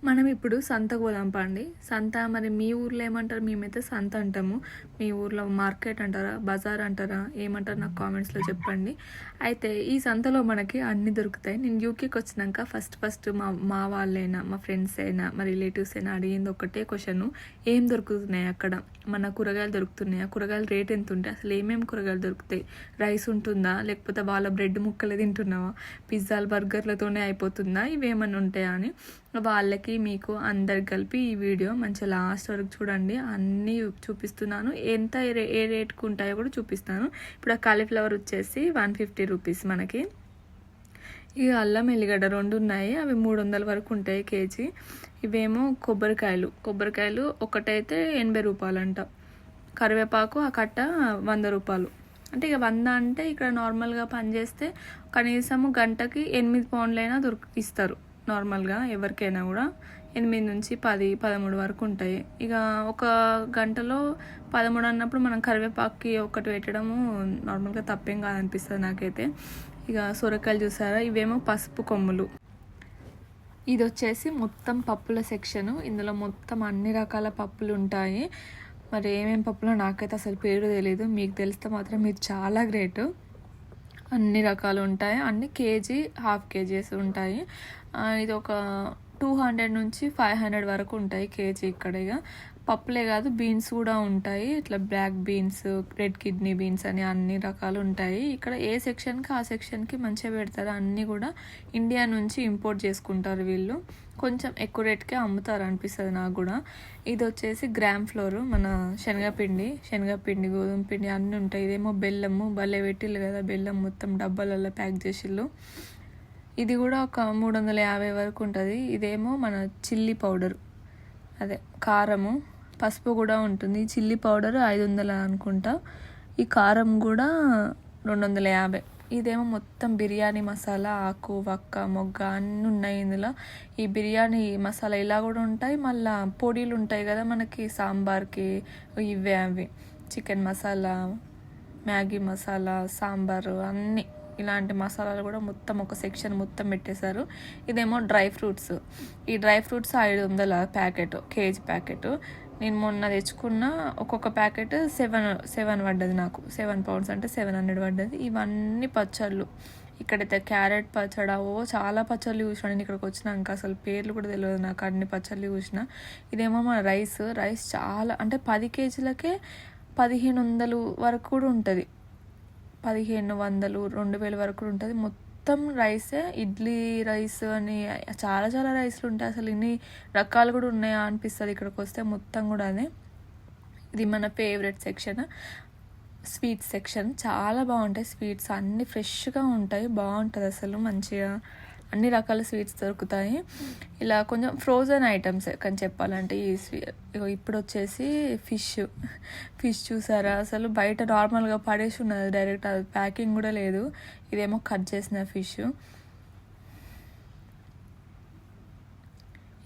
మనం ఇప్పుడు సంతకు పోదాం పండి. సంత మరి మీ ఊర్లో ఏమంటారు? మేమైతే సంత అంటాము. మీ ఊర్లో మార్కెట్ అంటారా, బజార్ అంటారా, ఏమంటారు నాకు కామెంట్స్లో చెప్పండి. అయితే ఈ సంతలో మనకి అన్నీ దొరుకుతాయి. నేను యూకేకి వచ్చినాక ఫస్ట్ మా వాళ్ళైనా, మా ఫ్రెండ్స్ అయినా, మా రిలేటివ్స్ అయినా అడిగింది ఒకటే క్వశ్చన్, ఏం దొరుకుతున్నాయి అక్కడ? మన కూరగాయలు దొరుకుతున్నాయా? కూరగాయల రేట్ ఎంత ఉంటాయి? అసలు ఏమేమి కూరగాయలు దొరుకుతాయి? రైస్ ఉంటుందా, లేకపోతే వాళ్ళ బ్రెడ్ ముక్కలు తింటున్నావా, పిజ్జాలు బర్గర్లతోనే అయిపోతుందా, ఇవేమన్నా ఉంటాయా అని వాళ్ళకి మీకు అందరికి కలిపి ఈ వీడియో మంచిగా లాస్ట్ వరకు చూడండి. అన్నీ చూపిస్తున్నాను, ఎంత ఏ రేట్కి ఉంటాయో కూడా చూపిస్తాను. ఇప్పుడు ఆ కాలీఫ్లవర్ వచ్చేసి 150 రూపీస్ మనకి. ఇక అల్లం ఎల్లిగడ్డ 2 ఉన్నాయి, అవి 300 వరకు ఉంటాయి కేజీ. ఇవేమో కొబ్బరికాయలు ఒకటైతే 80 రూపాయలు అంట. కరివేపాకు ఆ కట్ట 100 రూపాయలు. అంటే ఇక 100 అంటే ఇక్కడ నార్మల్గా పనిచేస్తే కనీసము గంటకి 8 పౌండ్లైనా ఇస్తారు. నార్మల్గా ఎవరికైనా కూడా 8 నుంచి 10, 13 వరకు ఉంటాయి. ఇక ఒక గంటలో 13 అన్నప్పుడు మనం కరివేపాకుకి ఒకటి పెట్టడము నార్మల్గా తప్పేం కాదనిపిస్తుంది నాకైతే. ఇక సొరకాయలు చూసారా, ఇవేమో పసుపు కొమ్ములు. ఇది వచ్చేసి మొత్తం పప్పుల సెక్షను. ఇందులో మొత్తం అన్ని రకాల పప్పులు ఉంటాయి. మరి ఏమేమి పప్పులో నాకైతే అసలు పేరు తెలియదు, మీకు తెలిస్తే మాత్రం మీరు చాలా గ్రేట్. అన్ని రకాలు ఉంటాయి, అన్ని కేజీ, హాఫ్ కేజీస్ ఉంటాయి. ఇది ఒక 200 నుంచి 500 వరకు ఉంటాయి కేజీ ఇక్కడ. ఇక పప్పులే కాదు, బీన్స్ కూడా ఉంటాయి. ఇట్లా black beans, red kidney beans అని అన్ని రకాలు ఉంటాయి ఇక్కడ. ఏ సెక్షన్కి ఆ సెక్షన్కి మంచిగా పెడతారు. అన్నీ కూడా ఇండియా నుంచి ఇంపోర్ట్ చేసుకుంటారు వీళ్ళు. కొంచెం ఎక్కువ రేట్కే అమ్ముతారు అనిపిస్తుంది నాకు కూడా. ఇది వచ్చేసి గ్రామ్ ఫ్లోర్, మన శనగపిండి, గోధుమ పిండి అన్నీ ఉంటాయి. ఇదేమో బెల్లము, భలే పెట్టిళ్ళు కదా బెల్లం, మొత్తం డబ్బాలలో ప్యాక్ చేసిళ్ళు. ఇది కూడా ఒక 350 వరకు ఉంటుంది. ఇదేమో మన చిల్లీ పౌడరు, అదే కారము, పసుపు కూడా ఉంటుంది. చిల్లీ పౌడర్ 500 అనుకుంటా, ఈ కారం కూడా 250. ఇదేమో మొత్తం బిర్యానీ మసాలా, ఆకు, వక్క, మొగ్గ అన్నీ ఉన్నాయి ఇందులో. ఈ బిర్యానీ మసాలా ఇలా కూడా ఉంటాయి. మళ్ళీ పొడిలు ఉంటాయి కదా మనకి సాంబార్కి, ఇవే అవి చికెన్ మసాలా, మ్యాగీ మసాలా, సాంబారు అన్నీ ఇలాంటి మసాలాలు కూడా మొత్తం ఒక సెక్షన్ మొత్తం పెట్టేశారు. ఇదేమో డ్రై ఫ్రూట్స్. ఈ dry fruits 500 packet, KG packet. నేను మొన్న తెచ్చుకున్న ఒక్కొక్క ప్యాకెట్ 7 పడ్డది నాకు. 7 పౌండ్స్ అంటే 700 పడ్డది. ఇవన్నీ పచ్చళ్ళు. ఇక్కడైతే క్యారెట్ పచ్చడి, చాలా పచ్చళ్ళు చూసినా నేను ఇక్కడికి వచ్చినాక. అసలు పేర్లు కూడా తెలియదు నాకు, అన్ని పచ్చళ్ళు చూసిన. ఇదేమో మన రైస్ చాలా అంటే 10 కేజీలకే 1500 వరకు కూడా ఉంటుంది. 1500, 2000 వరకు ఉంటుంది. మొత్తం రైసే, ఇడ్లీ రైస్ అని చాలా రైస్లు ఉంటాయి. అసలు ఇన్ని రకాలు కూడా ఉన్నాయా అనిపిస్తుంది ఇక్కడికి వస్తే. మొత్తం కూడా అదే. ఇది మన ఫేవరెట్ సెక్షన్, స్వీట్ సెక్షన్. చాలా బాగుంటాయి స్వీట్స్, అన్నీ ఫ్రెష్గా ఉంటాయి, బాగుంటుంది అసలు. మంచిగా అన్ని రకాల స్వీట్స్ దొరుకుతాయి. ఇలా కొంచెం ఫ్రోజన్ ఐటమ్స్ కానీ చెప్పాలంటే ఇప్పుడు వచ్చేసి ఫిష్ చూసారా, అసలు బయట నార్మల్గా పడేసి ఉన్నది డైరెక్ట్, అది ప్యాకింగ్ కూడా లేదు. ఇదేమో కట్ చేసిన ఫిష్.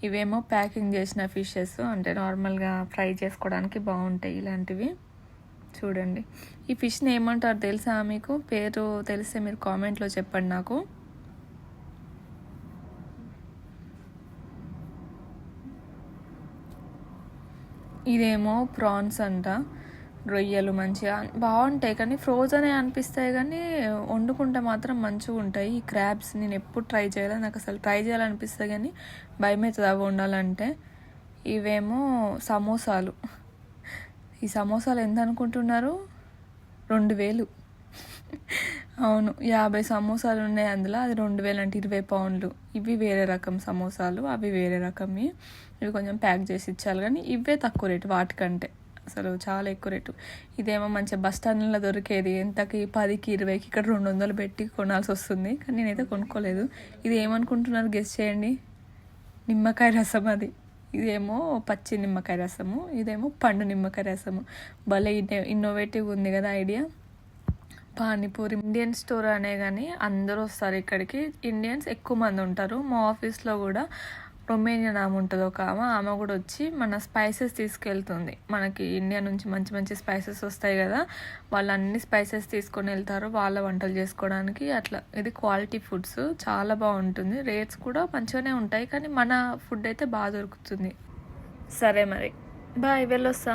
ఇవేమో ప్యాకింగ్ చేసిన ఫిషెస్, అంటే నార్మల్గా ఫ్రై చేసుకోవడానికి బాగుంటాయి ఇలాంటివి. చూడండి, ఈ ఫిష్ని ఏమంటారు తెలుసా మీకు? పేరు తెలిస్తే మీరు కామెంట్లో చెప్పండి నాకు. ఇదేమో ప్రాన్స్ అంట, రొయ్యలు మంచిగా బాగుంటాయి. కానీ ఫ్రోజనే అనిపిస్తాయి, కానీ వండుకుంటే మాత్రం మంచిగా ఉంటాయి. ఈ క్రాబ్స్ నేను ఎప్పుడు ట్రై చేయలేదు, నాకు అసలు ట్రై చేయాలనిపిస్తుంది కానీ భయం అవుతుంది అవి వండాలంటే. ఇవేమో సమోసాలు. ఈ సమోసాలు ఎంత అనుకుంటున్నారు? 2000. అవును, 50 సమోసాలు ఉన్నాయి అందులో. అది 2000 అంటే 20 పౌండ్లు. ఇవి వేరే రకం సమోసాలు, అవి వేరే రకమే. ఇవి కొంచెం ప్యాక్ చేసి ఇచ్చారు, కానీ ఇవే తక్కువ రేటు వాటికంటే, అసలు చాలా ఎక్కువ రేటు. ఇదేమో మంచిగా బస్ స్టాండ్లో దొరికేది, ఎంతకి 10కి 20కి, ఇక్కడ 200 పెట్టి కొనాల్సి వస్తుంది. కానీ నేనైతే కొనుక్కోలేదు. ఇది ఏమనుకుంటున్నారు గెస్ చేయండి? నిమ్మకాయ రసం అది. ఇదేమో పచ్చి నిమ్మకాయ రసము, ఇదేమో పండు నిమ్మకాయ రసము. భలే ఇన్నోవేటివ్ ఉంది కదా ఐడియా. పానీపూరి. ఇండియన్ స్టోర్ అనే కానీ అందరూ వస్తారు ఇక్కడికి. ఇండియన్స్ ఎక్కువ మంది ఉంటారు. మా ఆఫీస్లో కూడా రొమేనియన్ ఆమె ఉంటుంది ఒక ఆమె కూడా వచ్చి మన స్పైసెస్ తీసుకెళ్తుంది. మనకి ఇండియా నుంచి మంచి మంచి స్పైసెస్ వస్తాయి కదా, వాళ్ళు అన్ని స్పైసెస్ తీసుకొని వెళ్తారు వాళ్ళ వంటలు చేసుకోవడానికి. అట్లా ఇది క్వాలిటీ ఫుడ్స్, చాలా బాగుంటుంది. రేట్స్ కూడా మంచిగానే ఉంటాయి, కానీ మన ఫుడ్ అయితే బాగా దొరుకుతుంది. సరే మరి బాయ్, వెళ్ళొస్తా.